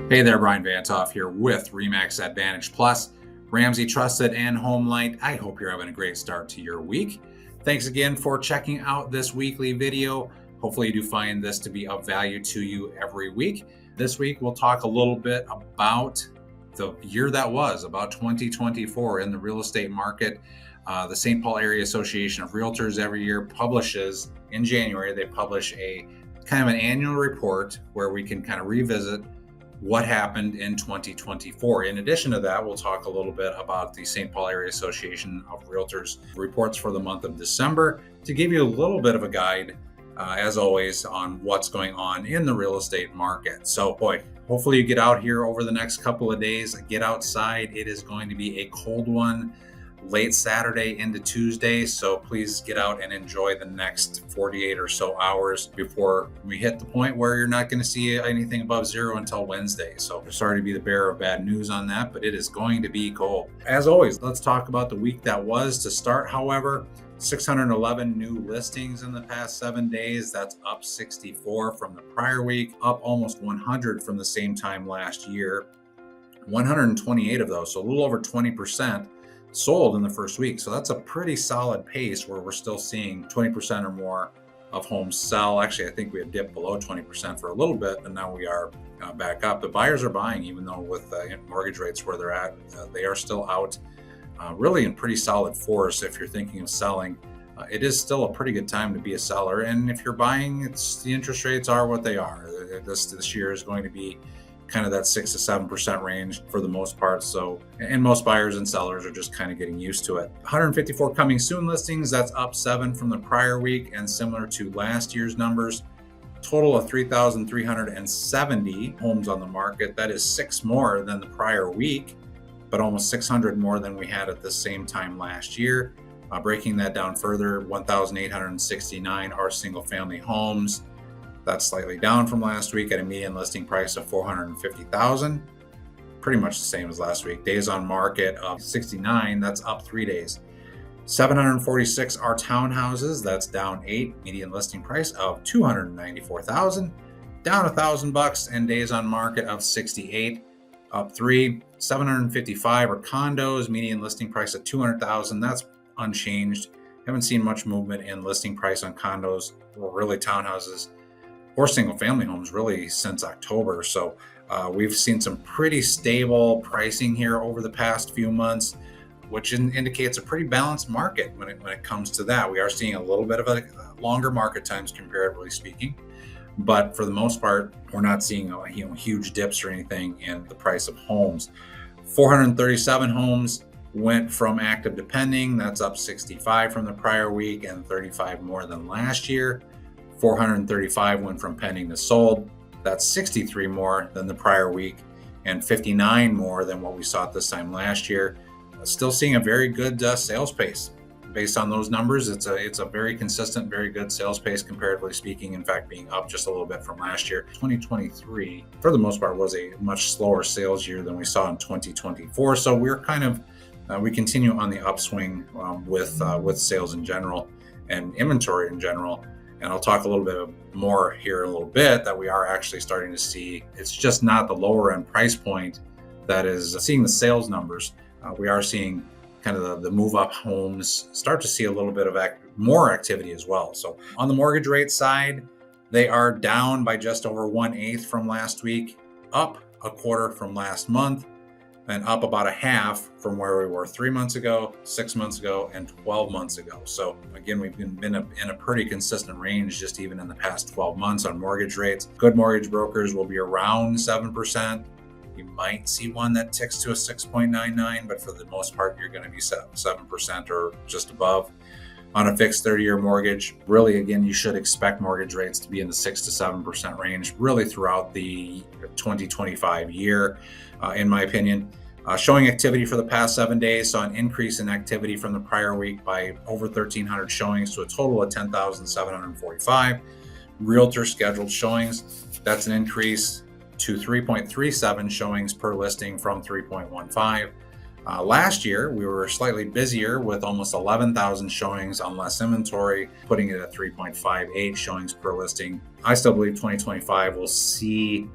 Hey there, Bryan VantHof here with Remax Advantage Plus, Ramsey Trusted and HomeLight. I hope you're having a great start to your week. Thanks again for checking out this weekly video. Hopefully you do find this to be of value to you every week. This week we'll talk a little bit about the year that was, about 2024 in the real estate market. The St. Paul Area Association of Realtors every year publishes, in January, they publish a kind of an annual report where we can kind of revisit what happened in 2024. In addition to that, we'll talk a little bit about the St. Paul Area Association of Realtors reports for the month of December to give you a little bit of a guide, as always, on what's going on in the real estate market. So, boy, hopefully you get out here over the next couple of days, get outside. It is going to be a cold one late Saturday into Tuesday. So please get out and enjoy the next 48 or so hours before we hit the point where you're not going to see anything above zero until Wednesday. So sorry to be the bearer of bad news on that, but it is going to be cold. As always, let's talk about the week that was to start. However, 611 new listings in the past 7 days. That's up 64 from the prior week, up almost 100 from the same time last year. 128 of those, so a little over 20%. Sold in the first week. So that's a pretty solid pace where we're still seeing 20% or more of homes sell. Actually, I think we had dipped below 20% for a little bit, but now we are back up. The buyers are buying, even though with mortgage rates where they're at, they are still out really in pretty solid force. If you're thinking of selling, it is still a pretty good time to be a seller. And if you're buying, the interest rates are what they are. This year is going to be kind of that 6 to 7% range for the most part. So, and most buyers and sellers are just kind of getting used to it. 154 coming soon listings. That's up 7 from the prior week and similar to last year's numbers. Total of 3,370 homes on the market. That is 6 more than the prior week, but almost 600 more than we had at the same time last year. Breaking that down further, 1,869 are single family homes. That's slightly down from last week at a median listing price of $450,000. Pretty much the same as last week. Days on market of 69, that's up 3 days. 746 are townhouses, that's down 8. Median listing price of $294,000, down $1,000, and days on market of 68, up 3. 755 are condos, median listing price of $200,000, that's unchanged. Haven't seen much movement in listing price on condos or really townhouses or single family homes really since October. So we've seen some pretty stable pricing here over the past few months, which indicates a pretty balanced market when it comes to that. We are seeing a little bit of a longer market times comparatively speaking, but for the most part, we're not seeing huge dips or anything in the price of homes. 437 homes went from active to pending. That's up 65 from the prior week and 35 more than last year. 435 went from pending to sold. That's 63 more than the prior week and 59 more than what we saw at this time last year. Still seeing a very good sales pace. Based on those numbers, it's a very consistent, very good sales pace comparatively speaking. In fact, being up just a little bit from last year. 2023, for the most part, was a much slower sales year than we saw in 2024. So we're kind of we continue on the upswing with sales in general and inventory in general. And I'll talk a little bit more here in a little bit that we are actually starting to see. It's just not the lower end price point that is seeing the sales numbers. We are seeing kind of the move up homes start to see a little bit of more activity as well. So on the mortgage rate side, they are down by just over 1/8 from last week, up a quarter from last month, and up about a half from where we were 3 months ago, 6 months ago, and 12 months ago. So again, we've been in a pretty consistent range just even in the past 12 months on mortgage rates. Good mortgage brokers will be around 7%. You might see one that ticks to a 6.99, but for the most part, you're going to be 7% or just above. On a fixed 30-year mortgage, really, again, you should expect mortgage rates to be in the 6 to 7% range really throughout the 2025 year, in my opinion. Showing activity for the past 7 days, saw an increase in activity from the prior week by over 1,300 showings to a total of 10,745. Realtor scheduled showings, that's an increase to 3.37 showings per listing from 3.15. Last year, we were slightly busier with almost 11,000 showings on less inventory, putting it at 3.58 showings per listing. I still believe 2025 will see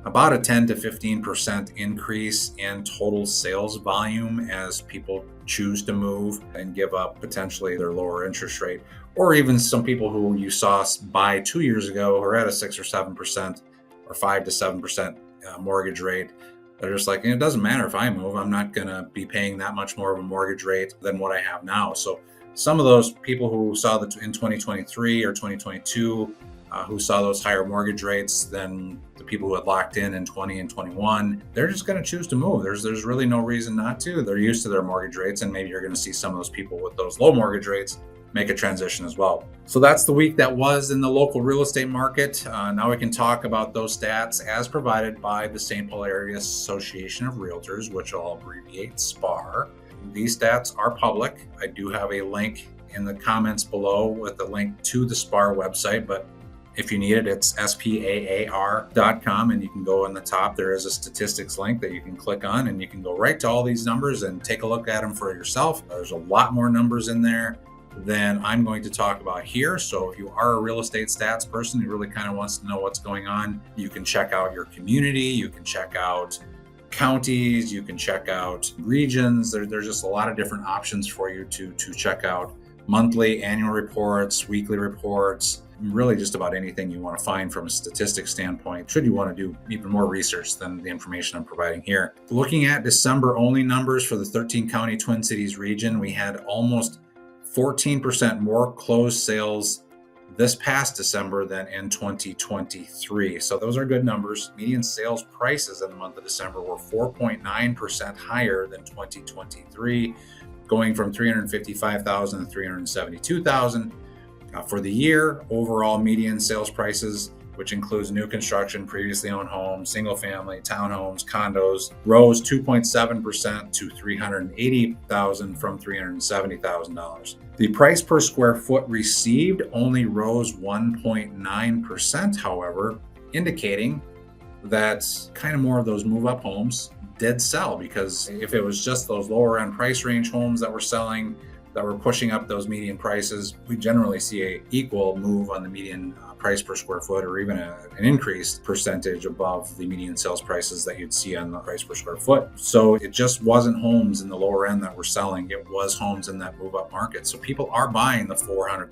about a 10 to 15% increase in total sales volume as people choose to move and give up potentially their lower interest rate. Or even some people who you saw buy 2 years ago who are at a 6 or 7% or 5 to 7% mortgage rate. They're just like, it doesn't matter if I move, I'm not going to be paying that much more of a mortgage rate than what I have now. So some of those people who saw that in 2023 or 2022, who saw those higher mortgage rates than the people who had locked in 20 and 21, they're just going to choose to move. There's really no reason not to. They're used to their mortgage rates, and maybe you're going to see some of those people with those low mortgage rates make a transition as well. So that's the week that was in the local real estate market. Now we can talk about those stats as provided by the St. Paul Area Association of Realtors, which I'll abbreviate SPAR. These stats are public. I do have a link in the comments below with a link to the SPAR website, but if you need it, it's spaar.com, and you can go on the top. There is a statistics link that you can click on, and you can go right to all these numbers and take a look at them for yourself. There's a lot more numbers in there than I'm going to talk about here. So if you are a real estate stats person who really kind of wants to know what's going on, you can check out your community, you can check out counties, you can check out regions. There's just a lot of different options for you to check out monthly, annual reports, weekly reports, really just about anything you want to find from a statistics standpoint, should you want to do even more research than the information I'm providing here. Looking at December only numbers for the 13 county Twin Cities region, we had almost 14% more closed sales this past December than in 2023. So those are good numbers. Median sales prices in the month of December were 4.9% higher than 2023, going from $355,000 to $372,000. For the year, overall median sales prices, which includes new construction, previously owned homes, single family, townhomes, condos, rose 2.7% to $380,000 from $370,000. The price per square foot received only rose 1.9%, however, indicating that kind of more of those move-up homes did sell, because if it was just those lower end price range homes that were selling, that were pushing up those median prices, we generally see a equal move on the median price per square foot, or even an increased percentage above the median sales prices that you'd see on the price per square foot. So it just wasn't homes in the lower end that were selling, it was homes in that move up market. So people are buying the $400,000,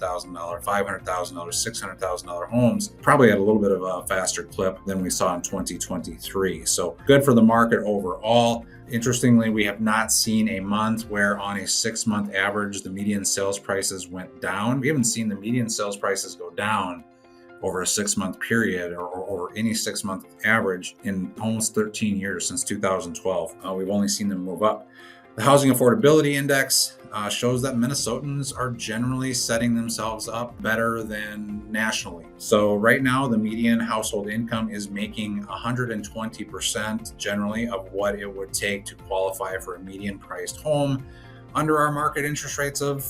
$500,000, $600,000 homes, probably at a little bit of a faster clip than we saw in 2023. So good for the market overall. Interestingly, we have not seen a month where on a 6-month average, the median sales prices went down. We haven't seen the median sales prices go down over a 6-month period or any 6-month average in almost 13 years, since 2012. We've only seen them move up. The Housing Affordability Index shows that Minnesotans are generally setting themselves up better than nationally. So right now, the median household income is making 120% generally of what it would take to qualify for a median priced home under our market interest rates of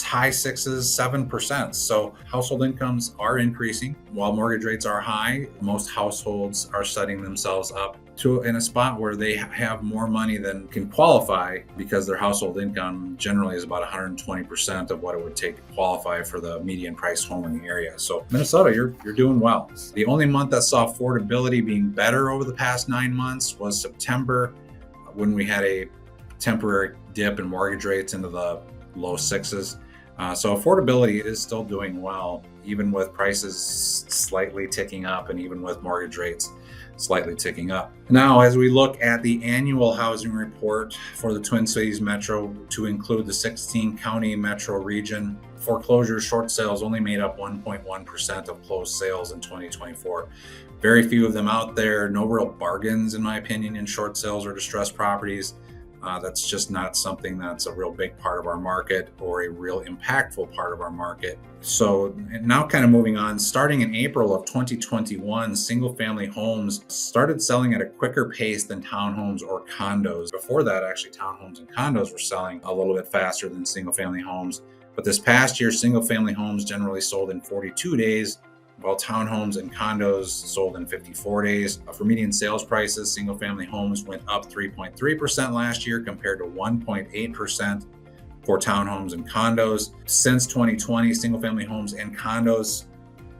high 6s, 7%. So household incomes are increasing while mortgage rates are high. Most households are setting themselves up in a spot where they have more money than can qualify, because their household income generally is about 120% of what it would take to qualify for the median price home in the area. So Minnesota, you're doing well. The only month that saw affordability being better over the past 9 months was September, when we had a temporary dip in mortgage rates into the low 6s. So affordability is still doing well, even with prices slightly ticking up and even with mortgage rates slightly ticking up. Now, as we look at the annual housing report for the Twin Cities Metro, to include the 16 county metro region, foreclosures, short sales only made up 1.1% of closed sales in 2024. Very few of them out there. No real bargains, in my opinion, in short sales or distressed properties. That's just not something that's a real big part of our market or a real impactful part of our market. So now kind of moving on, starting in April of 2021, single family homes started selling at a quicker pace than townhomes or condos. Before that, actually, townhomes and condos were selling a little bit faster than single family homes. But this past year, single family homes generally sold in 42 days, while townhomes and condos sold in 54 days. For median sales prices, single-family homes went up 3.3% last year compared to 1.8% for townhomes and condos. Since 2020, single-family homes and condos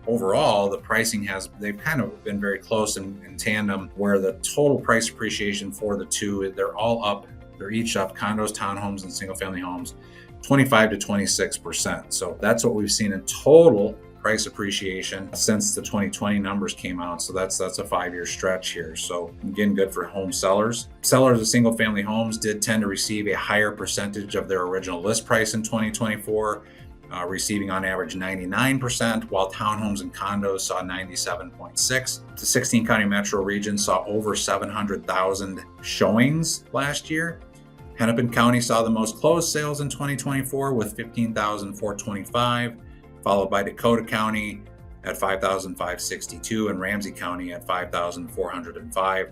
overall, the pricing they've kind of been very close in tandem, where the total price appreciation for the two, they're all up. They're each up, condos, townhomes, and single family homes, 25 to 26%. So that's what we've seen in total price appreciation since the 2020 numbers came out. So that's a 5-year stretch here. So again, good for home sellers. Sellers of single family homes did tend to receive a higher percentage of their original list price in 2024, receiving on average 99%, while townhomes and condos saw 97.6. The 16 county metro region saw over 700,000 showings last year. Hennepin County saw the most closed sales in 2024 with 15,425. Followed by Dakota County at 5,562 and Ramsey County at 5,405.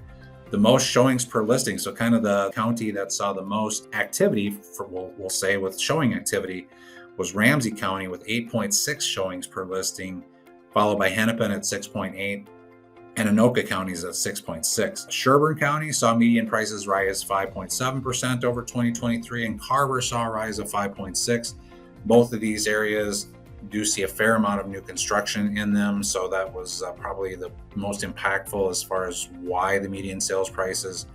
The most showings per listing, so kind of the county that saw the most activity, we'll say with showing activity, was Ramsey County with 8.6 showings per listing, followed by Hennepin at 6.8, and Anoka County is at 6.6. Sherburne County saw median prices rise 5.7% over 2023, and Carver saw a rise of 5.6. Both of these areas do see a fair amount of new construction in them, so that was probably the most impactful as far as why the median sales prices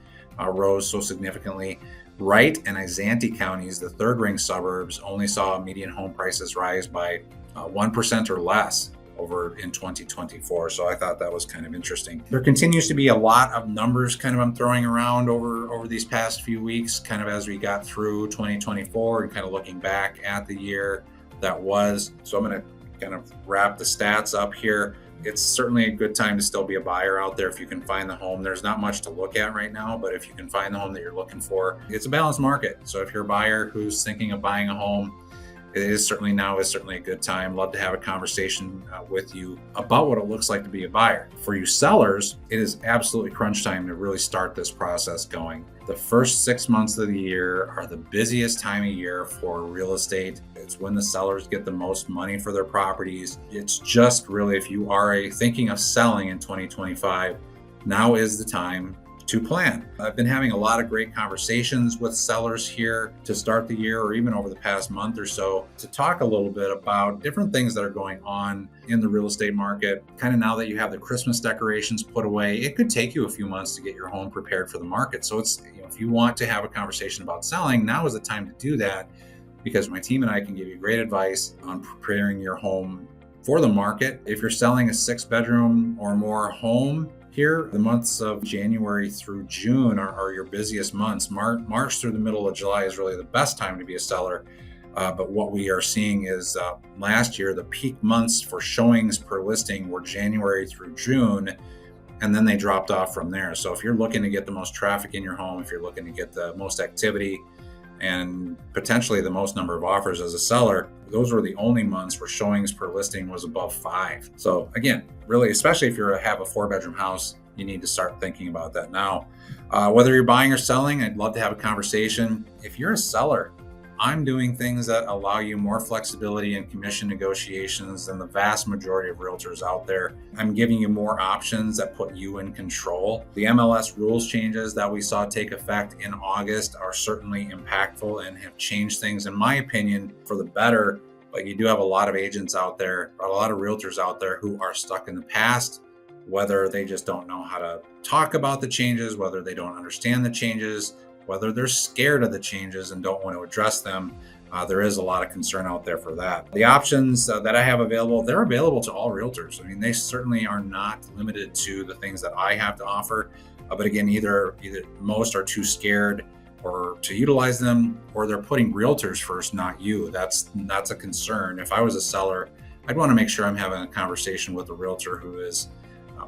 rose so significantly. Wright and Isanti counties, the third-ring suburbs, only saw median home prices rise by 1% or less over in 2024. So I thought that was kind of interesting. There continues to be a lot of numbers I'm throwing around over these past few weeks, kind of as we got through 2024 and kind of looking back at the year that was. So I'm going to kind of wrap the stats up here. It's certainly a good time to still be a buyer out there if you can find the home. There's not much to look at right now, but if you can find the home that you're looking for, it's a balanced market. So if you're a buyer who's thinking of buying a home, it is certainly a good time. Love to have a conversation with you about what it looks like to be a buyer. For you sellers, it is absolutely crunch time to really start this process going. The first 6 months of the year are the busiest time of year for real estate. It's when the sellers get the most money for their properties. It's just really, if you are thinking of selling in 2025, now is the time to plan. I've been having a lot of great conversations with sellers here to start the year, or even over the past month or so, to talk a little bit about different things that are going on in the real estate market. Kind of now that you have the Christmas decorations put away, it could take you a few months to get your home prepared for the market. So it's, if you want to have a conversation about selling, now is the time to do that, because my team and I can give you great advice on preparing your home for the market. If you're selling a 6-bedroom or more home, here, the months of January through June are your busiest months. March through the middle of July is really the best time to be a seller. But what we are seeing is last year, the peak months for showings per listing were January through June, and then they dropped off from there. So if you're looking to get the most traffic in your home, if you're looking to get the most activity and potentially the most number of offers as a seller, those were the only months where showings per listing was above 5. So again, really, especially if you have a 4-bedroom house, you need to start thinking about that now. Whether you're buying or selling, I'd love to have a conversation. If you're a seller, I'm doing things that allow you more flexibility in commission negotiations than the vast majority of realtors out there. I'm giving you more options that put you in control. The MLS rules changes that we saw take effect in August are certainly impactful and have changed things, in my opinion, for the better. But you do have a lot of agents out there, a lot of realtors out there who are stuck in the past, whether they just don't know how to talk about the changes, whether they don't understand the changes, whether they're scared of the changes and don't want to address them. There is a lot of concern out there for that. The options that I have available, they're available to all realtors. I mean, they certainly are not limited to the things that I have to offer. But again, either most are too scared or to utilize them, or they're putting realtors first, not you. That's a concern. If I was a seller, I'd want to make sure I'm having a conversation with a realtor who is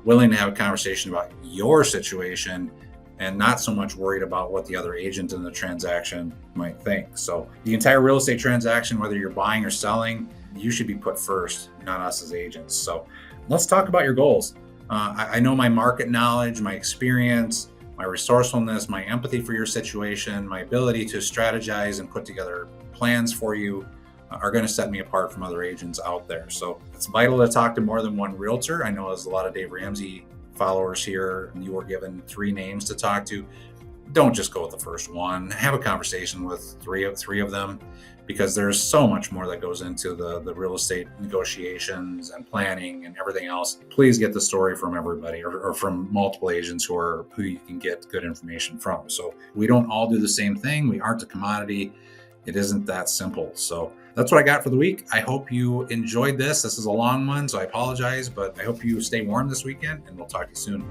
willing to have a conversation about your situation and not so much worried about what the other agent in the transaction might think. So the entire real estate transaction, whether you're buying or selling, you should be put first, not us as agents. So let's talk about your goals. I know my market knowledge, my experience, my resourcefulness, my empathy for your situation, my ability to strategize and put together plans for you are going to set me apart from other agents out there. So it's vital to talk to more than one realtor. I know there's a lot of Dave Ramsey followers here, and you were given 3 names to talk to. don't just go with the first one. Have a conversation with three of them, because there's so much more that goes into the real estate negotiations and planning and everything else. Please get the story from everybody, or from multiple agents who you can get good information from. So we don't all do the same thing. We aren't a commodity. It isn't that simple. So that's what I got for the week. I hope you enjoyed this. This is a long one, so I apologize, but I hope you stay warm this weekend, and we'll talk to you soon.